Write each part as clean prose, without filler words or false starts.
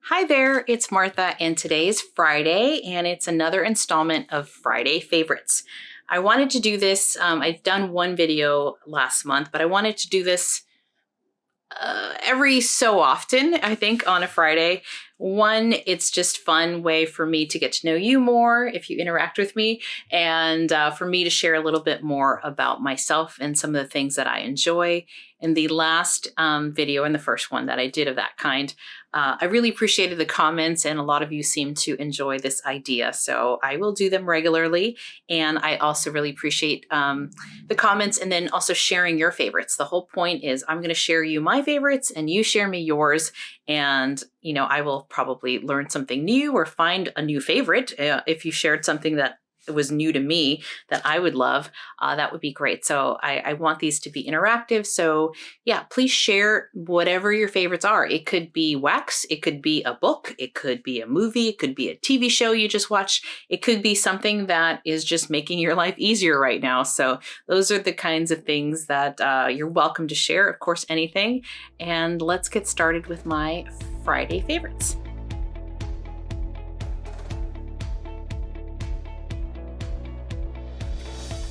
Hi there, it's Martha, and today's Friday, and it's another installment of Friday Favorites. I wanted to do this, I've done one video last month, but I wanted to do this every so often, I think, on a Friday. One, it's just fun way for me to get to know you more if you interact with me, and for me to share a little bit more about myself and some of the things that I enjoy. In the last video and the first one that I did of that kind, I really appreciated the comments, and a lot of you seem to enjoy this idea. So I will do them regularly. And I also really appreciate the comments and then also sharing your favorites. The whole point is I'm going to share you my favorites and you share me yours. And, you know, I will probably learn something new or find a new favorite. If you shared something that was new to me that I would love, that would be great. So I want these to be interactive. So yeah, please share whatever your favorites are. It could be wax, it could be a book, it could be a movie, it could be a TV show you just watched, it could be something that is just making your life easier right now. So those are the kinds of things that you're welcome to share, of course, anything. And let's get started with my Friday favorites.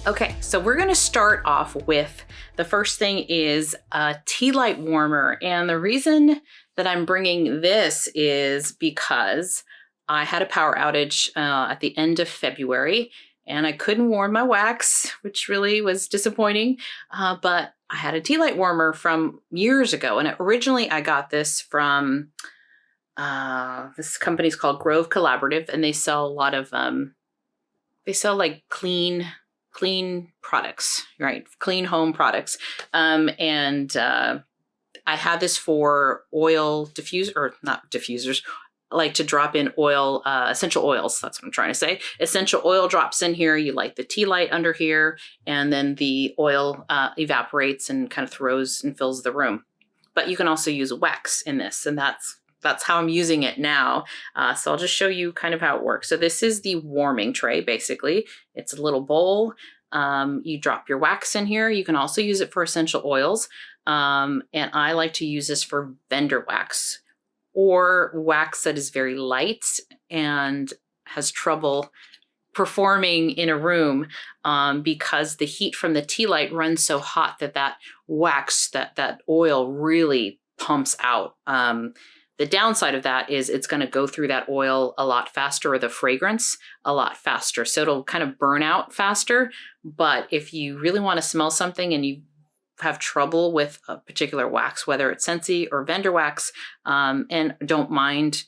Okay, so we're going to start off with the first thing is a tea light warmer. And the reason that I'm bringing this is because I had a power outage at the end of February and I couldn't warm my wax, which really was disappointing. But I had a tea light warmer from years ago. And originally I got this from this company's called Grove Collaborative, and they sell a lot of, they sell like clean products, right? Clean home products. I had this for oil diffuser, or not diffusers, like to drop in oil, essential oils. That's what I'm trying to say. Essential oil drops in here. You light the tea light under here, and then the oil evaporates and kind of throws and fills the room. But you can also use wax in this, and that's how I'm using it now. So I'll just show you kind of how it works. So this is the warming tray, basically. It's a little bowl. You drop your wax in here. You can also use it for essential oils. And I like to use this for vendor wax or wax that is very light and has trouble performing in a room because the heat from the tea light runs so hot that wax, that oil really pumps out. The downside of that is it's going to go through that oil a lot faster, or the fragrance a lot faster. So it'll kind of burn out faster. But if you really want to smell something and you have trouble with a particular wax, whether it's Scentsy or vendor wax, and don't mind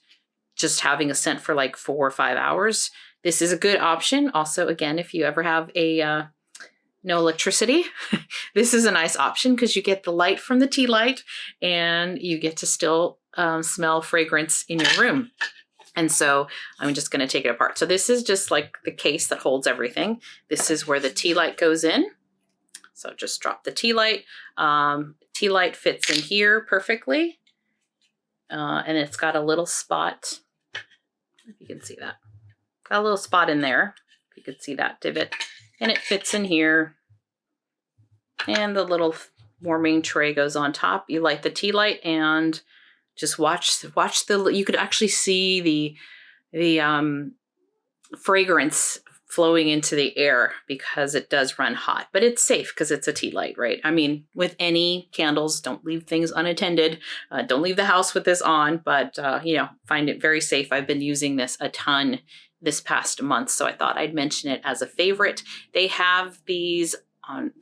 just having a scent for like 4 or 5 hours, this is a good option. Also, again, if you ever have no electricity, this is a nice option because you get the light from the tea light and you get to still smell fragrance in your room. And so I'm just going to take it apart. So this is just like the case that holds everything. This is where the tea light goes in. So just drop the tea light. Tea light fits in here perfectly. And it's got a little spot. If you can see that. Got a little spot in there. If you could see that divot. And it fits in here. And the little warming tray goes on top. You light the tea light and just watch the, you could actually see the fragrance flowing into the air because it does run hot, but it's safe because it's a tea light, right? I mean, with any candles, don't leave things unattended. Don't leave the house with this on, but find it very safe. I've been using this a ton this past month, so I thought I'd mention it as a favorite. They have these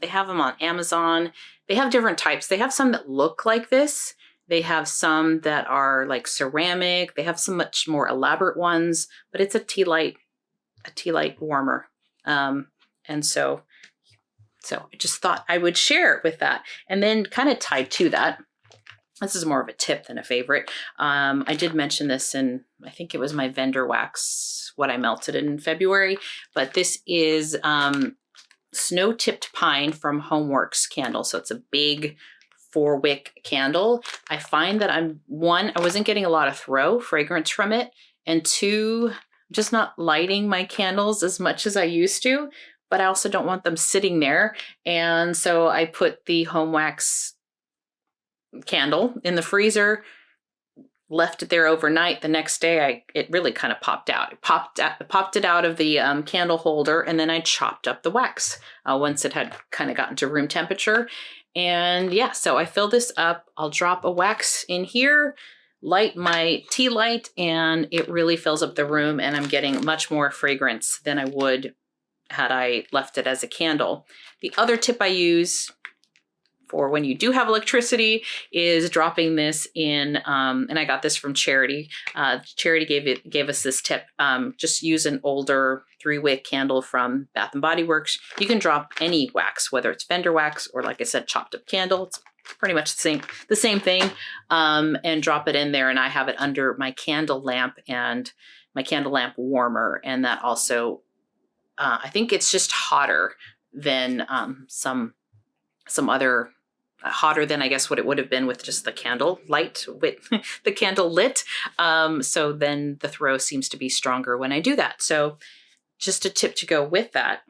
they have them on Amazon. They have different types. They have some that look like this. They have some that are like ceramic. They have some much more elaborate ones, but it's a tea light warmer. And so I just thought I would share it with that. And then kind of tied to that, this is more of a tip than a favorite. I did mention this in, I think it was my vendor wax, what I melted in February, but this is Snow Tipped Pine from Homeworks candle. So it's a big 4-wick candle. I find that I wasn't getting a lot of fragrance from it, and 2, just not lighting my candles as much as I used to, but I also don't want them sitting there. And so I put the home wax candle in the freezer, left it there overnight. The next day, it really kind of popped out. It popped it out of the candle holder, and then I chopped up the wax once it had kind of gotten to room temperature. And yeah, so I fill this up. I'll drop a wax in here, light my tea light, and it really fills up the room, and I'm getting much more fragrance than I would had I left it as a candle. The other tip I use for when you do have electricity is dropping this in, and I got this from Charity. Charity gave us this tip. Just use an older 3-wick candle from Bath and Body Works. You can drop any wax, whether it's fender wax or, like I said, chopped up candle. It's pretty much the same thing, and drop it in there. And I have it under my candle lamp and my candle lamp warmer, and that also, I think it's just hotter than some other. Hotter than I guess what it would have been with just the candle light, with the candle lit. So then the throw seems to be stronger when I do that. So just a tip to go with that.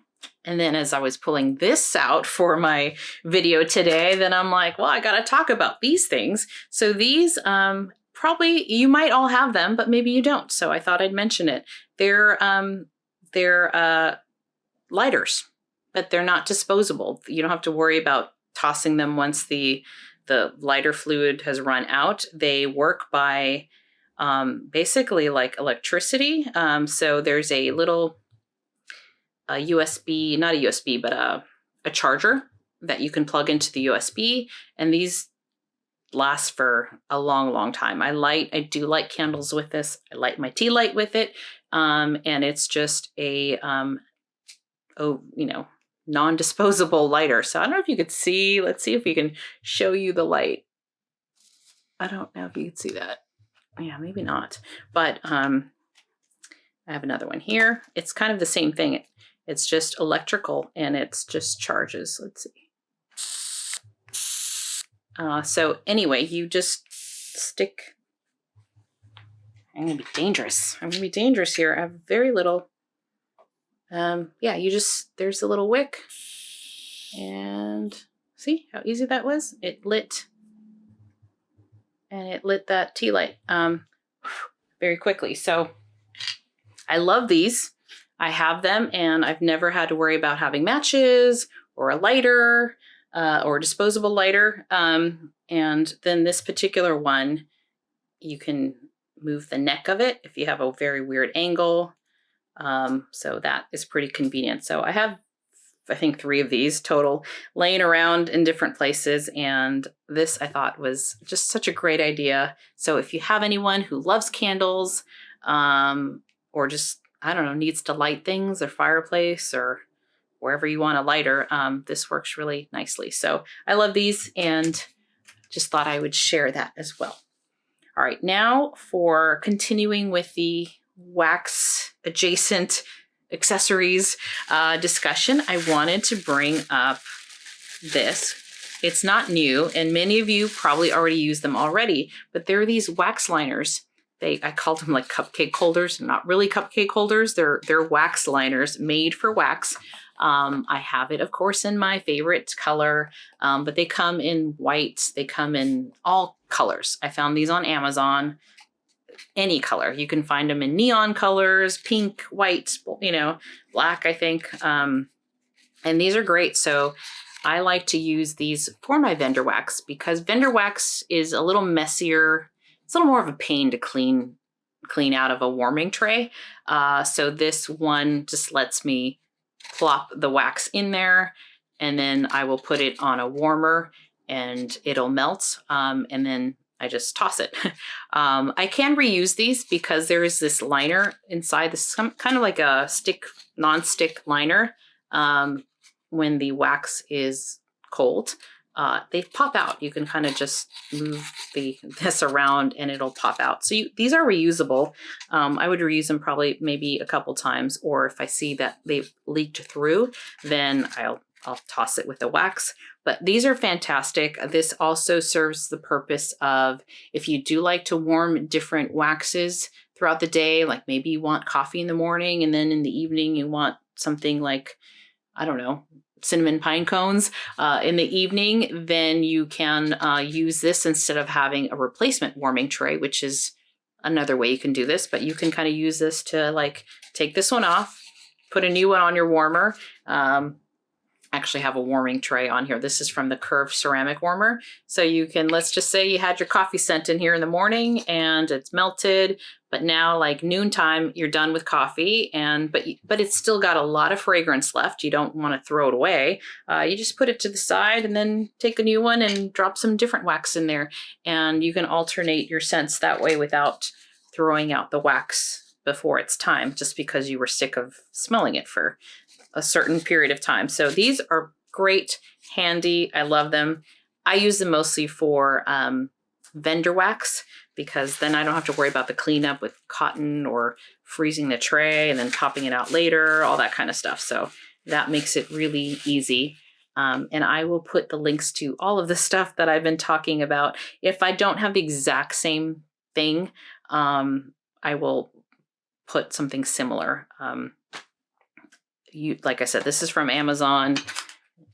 And then as I was pulling this out for my video today, then I'm like, well, I got to talk about these things. So these, probably you might all have them, but maybe you don't. So I thought I'd mention it. They're lighters, but they're not disposable. You don't have to worry about tossing them once the lighter fluid has run out. They work by basically like electricity. So there's a little USB, not a USB, but a charger that you can plug into the USB, and these last for a long, long time. I do light candles with this. I light my tea light with it, and it's just a non-disposable lighter. So I don't know if you could see. Let's see if we can show you the light. I don't know if you can see that. Yeah, maybe not. But I have another one here. It's kind of the same thing. It's just electrical, and it's just charges. Let's see. So anyway, you just stick. I'm gonna be dangerous. Here. I have very little. Yeah, there's a little wick, and see how easy that was? It lit that tea light very quickly. So I love these. I have them, and I've never had to worry about having matches or a lighter or a disposable lighter. And then this particular one, you can move the neck of it if you have a very weird angle. So that is pretty convenient. So I have, I think, 3 of these total laying around in different places. And this I thought was just such a great idea. So if you have anyone who loves candles, or just, I don't know, needs to light things, or fireplace, or wherever you want a lighter, this works really nicely. So I love these, and just thought I would share that as well. All right, now for continuing with the wax adjacent accessories discussion, I wanted to bring up this. It's not new, and many of you probably already use them already, but there are these wax liners. I call them like cupcake holders. Not really cupcake holders. They're wax liners made for wax. I have it, of course, in my favorite color, but they come in white. They come in all colors. I found these on Amazon. Any color. You can find them in neon colors, pink, white, black, I think. And these are great. So I like to use these for my vendor wax, because vendor wax is a little messier. It's a little more of a pain to clean out of a warming tray. So this one just lets me plop the wax in there, and then I will put it on a warmer and it'll melt. And then I just toss it. I can reuse these because there is this liner inside, this kind of like a non-stick liner. When the wax is cold, they pop out. You can kind of just move this around and it'll pop out. So these are reusable. I would reuse them probably maybe a couple times, or if I see that they've leaked through, then I'll toss it with the wax. But these are fantastic. This also serves the purpose of, if you do like to warm different waxes throughout the day, like maybe you want coffee in the morning and then in the evening you want something like, I don't know, cinnamon pine cones in the evening, then you can use this instead of having a replacement warming tray, which is another way you can do this. But you can kind of use this to like take this one off, put a new one on your warmer. Actually have a warming tray on here. This is from the Curve ceramic warmer. So you can, let's just say you had your coffee sent in here in the morning and it's melted, but now like noontime, you're done with coffee, and but it's still got a lot of fragrance left. You don't want to throw it away. You just put it to the side and then take a new one and drop some different wax in there. And you can alternate your scents that way without throwing out the wax before it's time, just because you were sick of smelling it for a certain period of time. So these are great, handy. I love them. I use them mostly for vendor wax, because then I don't have to worry about the cleanup with cotton or freezing the tray and then popping it out later, all that kind of stuff. So that makes it really easy. And I will put the links to all of the stuff that I've been talking about. If I don't have the exact same thing, I will put something similar. Like I said, this is from Amazon.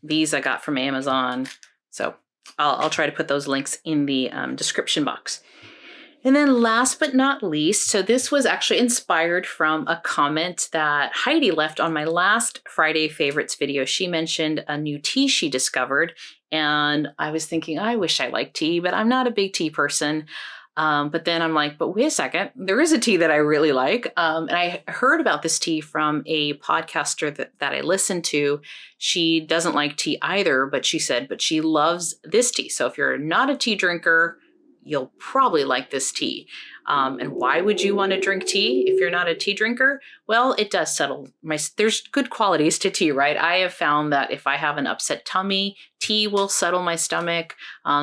These I got from Amazon. So I'll try to put those links in the description box. And then last but not least, so this was actually inspired from a comment that Heidi left on my last Friday Favorites video. She mentioned a new tea she discovered. And I was thinking, I wish I liked tea, but I'm not a big tea person. But then I'm like, but wait a second, there is a tea that I really like. And I heard about this tea from a podcaster that I listened to. She doesn't like tea either, but she said, but she loves this tea. So if you're not a tea drinker, you'll probably like this tea. And why would you want to drink tea if you're not a tea drinker? Well, it does settle there's good qualities to tea, right? I have found that if I have an upset tummy, tea will settle my stomach.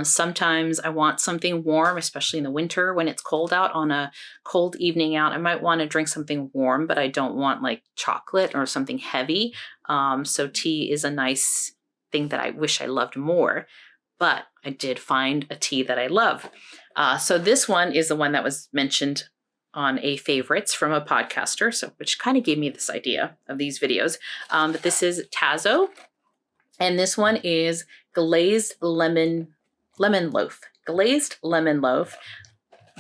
Sometimes I want something warm, especially in the winter when it's cold out. On a cold evening out, I might want to drink something warm, but I don't want like chocolate or something heavy. So tea is a nice thing that I wish I loved more. But I did find a tea that I love. So this one is the one that was mentioned on a favorites from a podcaster, so which kind of gave me this idea of these videos. But this is Tazo, and this one is glazed lemon loaf. Glazed lemon loaf.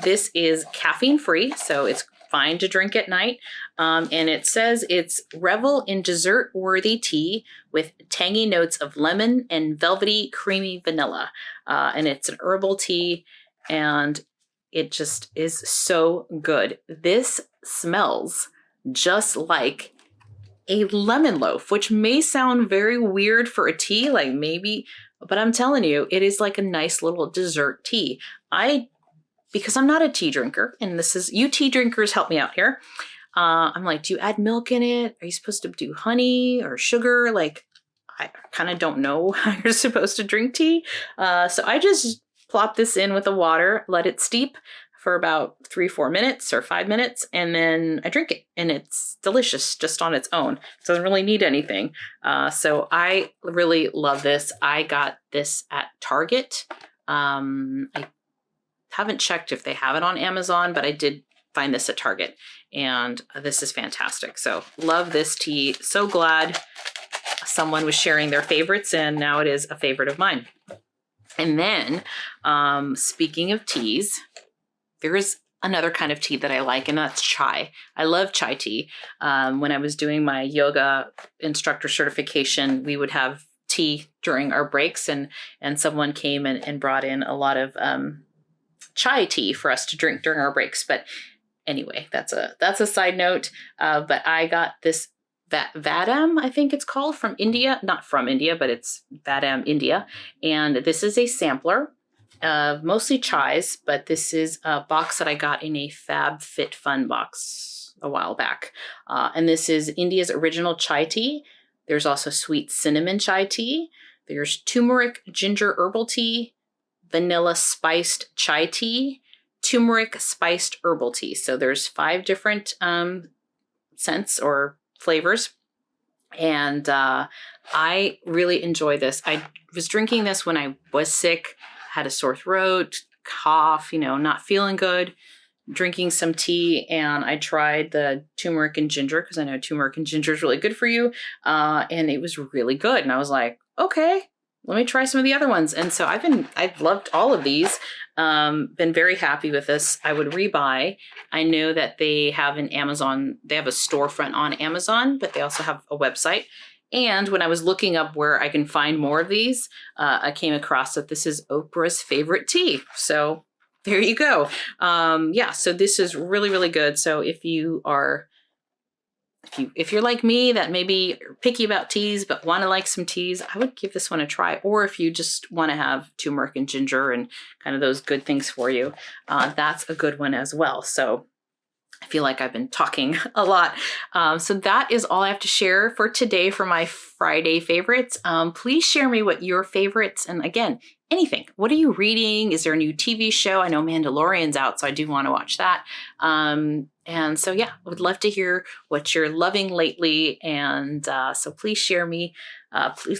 This is caffeine free, so it's fine to drink at night. And it says it's revel in dessert worthy tea with tangy notes of lemon and velvety creamy vanilla. And it's an herbal tea, and it just is so good. This smells just like a lemon loaf, which may sound very weird for a tea, like maybe, but I'm telling you, it is like a nice little dessert tea. Because I'm not a tea drinker, and this is, you tea drinkers help me out here. I'm like, do you add milk in it? Are you supposed to do honey or sugar? Like, I kind of don't know how you're supposed to drink tea. So I just plop this in with the water, let it steep for about 3-4 minutes or 5 minutes, and then I drink it, and it's delicious just on its own. It doesn't really need anything. So I really love this. I got this at Target. I haven't checked if they have it on Amazon, but I did find this at Target, and this is fantastic. So love this tea. So glad someone was sharing their favorites, and now it is a favorite of mine. And then, speaking of teas, there is another kind of tea that I like, and that's chai. I love chai tea. When I was doing my yoga instructor certification, we would have tea during our breaks, and someone came and brought in a lot of chai tea for us to drink during our breaks. But anyway, that's a side note. But I got this Vadam, I think it's called, from India. Not from India, but it's Vadam, India. And this is a sampler of mostly chais, but this is a box that I got in a FabFitFun box a while back. And this is India's original chai tea. There's also sweet cinnamon chai tea. There's turmeric ginger herbal tea, vanilla spiced chai tea, turmeric spiced herbal tea. So there's 5 different scents or flavors. And I really enjoy this. I was drinking this when I was sick, had a sore throat, cough, not feeling good. drinking some tea, and I tried the turmeric and ginger because I know turmeric and ginger is really good for you. And it was really good. And I was like, okay, let me try some of the other ones. And so I've loved all of these. Been very happy with this. I would rebuy. I know that they have an Amazon, they have a storefront on Amazon, but they also have a website. And when I was looking up where I can find more of these, I came across that this is Oprah's favorite tea. So there you go. Yeah, so this is really, really good. So if you're like me, that maybe are picky about teas but want to like some teas, I would give this one a try. Or if you just want to have turmeric and ginger and kind of those good things for you, that's a good one as well. So I feel like I've been talking a lot. So that is all I have to share for today for my Friday favorites. Please share me what your favorites, and again, anything. What are you reading? Is there a new TV show? I know Mandalorian's out, so I do want to watch that. And so, yeah, I would love to hear what you're loving lately. And so please share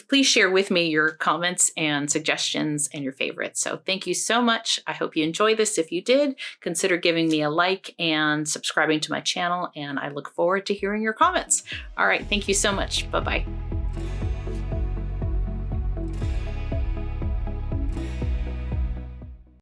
please share with me your comments and suggestions and your favorites. So thank you so much. I hope you enjoy this. If you did, consider giving me a like and subscribing to my channel. And I look forward to hearing your comments. All right. Thank you so much. Bye-bye.